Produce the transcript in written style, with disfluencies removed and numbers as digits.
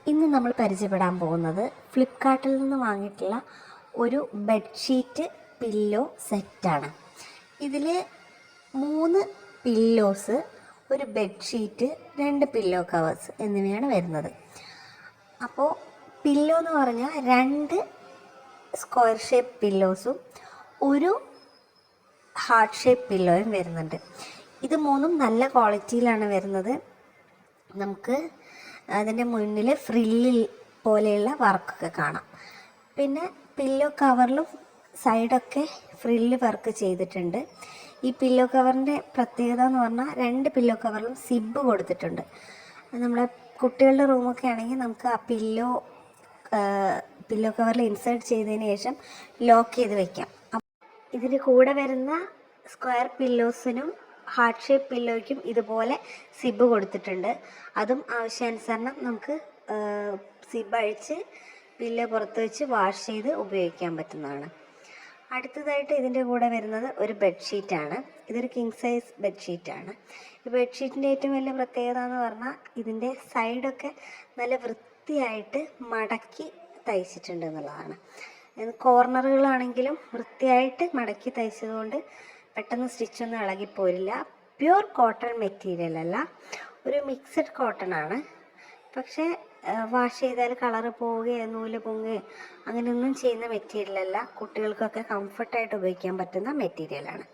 ഇന്ന് നമ്മൾ പരിചയപ്പെടാൻ പോകുന്നത് ഫ്ലിപ്കാർട്ടിൽ നിന്ന് വാങ്ങിയിട്ടുള്ള ഒരു ബെഡ്ഷീറ്റ് പില്ലോ സെറ്റാണ്. ഇതിൽ 3 പില്ലോസ്, ഒരു ബെഡ്ഷീറ്റ്, 2 പില്ലോ കവേഴ്സ് എന്നിവയാണ് വരുന്നത്. അപ്പോൾ പില്ലോ എന്ന് പറഞ്ഞാൽ 2 സ്ക്വയർ ഷേപ്പ് പില്ലോസും ഒരു ഹാർട്ട് ഷേപ്പ് പില്ലോയും വരുന്നുണ്ട്. ഇത് 3ഉം നല്ല ക്വാളിറ്റിയിലാണ് വരുന്നത്. നമുക്ക് അതിൻ്റെ മുന്നിൽ ഫ്രില്ല് പോലെയുള്ള വർക്കൊക്കെ കാണാം. പിന്നെ പില്ലോ കവറിലും സൈഡൊക്കെ ഫ്രില്ല് വർക്ക് ചെയ്തിട്ടുണ്ട്. ഈ പില്ലോ കവറിൻ്റെ പ്രത്യേകത എന്ന് പറഞ്ഞാൽ 2 പില്ലോ കവറിലും സിബ് കൊടുത്തിട്ടുണ്ട്. നമ്മുടെ കുട്ടികളുടെ റൂമൊക്കെ ആണെങ്കിൽ നമുക്ക് ആ പില്ലോ കവറിൽ ഇൻസേർട്ട് ചെയ്തതിന് ശേഷം ലോക്ക് ചെയ്ത് വെക്കാം. ഇതിന് കൂടെ വരുന്ന സ്ക്വയർ പില്ലോസിനും ഹാർട്ട് ഷേപ്പ് പില്ലോയ്ക്കും ഇതുപോലെ സിബ് കൊടുത്തിട്ടുണ്ട്. അതും ആവശ്യാനുസരണം നമുക്ക് സിബ് അഴിച്ച് പില്ലോ പുറത്ത് വെച്ച് വാഷ് ചെയ്ത് ഉപയോഗിക്കാൻ പറ്റുന്നതാണ്. അടുത്തതായിട്ട് ഇതിൻ്റെ കൂടെ വരുന്നത് ഒരു ബെഡ്ഷീറ്റാണ്. ഇതൊരു കിങ് സൈസ് ബെഡ്ഷീറ്റാണ്. ഈ ബെഡ്ഷീറ്റിൻ്റെ ഏറ്റവും വലിയ പ്രത്യേകത എന്ന് പറഞ്ഞാൽ ഇതിൻ്റെ സൈഡൊക്കെ നല്ല വൃത്തിയായിട്ട് മടക്കി തയ്ച്ചിട്ടുണ്ട് എന്നുള്ളതാണ്. കോർണറുകളാണെങ്കിലും വൃത്തിയായിട്ട് മടക്കി തയ്ച്ചതുകൊണ്ട് പെട്ടെന്ന് സ്റ്റിച്ചൊന്നും ഇളകിപ്പോരില്ല. പ്യുവർ കോട്ടൺ മെറ്റീരിയൽ അല്ല, ഒരു മിക്സഡ് കോട്ടൺ ആണ്. പക്ഷേ വാഷ് ചെയ്താൽ കളറ് പോവുകയോ നൂല് പൊങ്ങുകയോ അങ്ങനെയൊന്നും ചെയ്യുന്ന മെറ്റീരിയലല്ല. കുട്ടികൾക്കൊക്കെ കംഫർട്ടായിട്ട് ഉപയോഗിക്കാൻ പറ്റുന്ന മെറ്റീരിയലാണ്.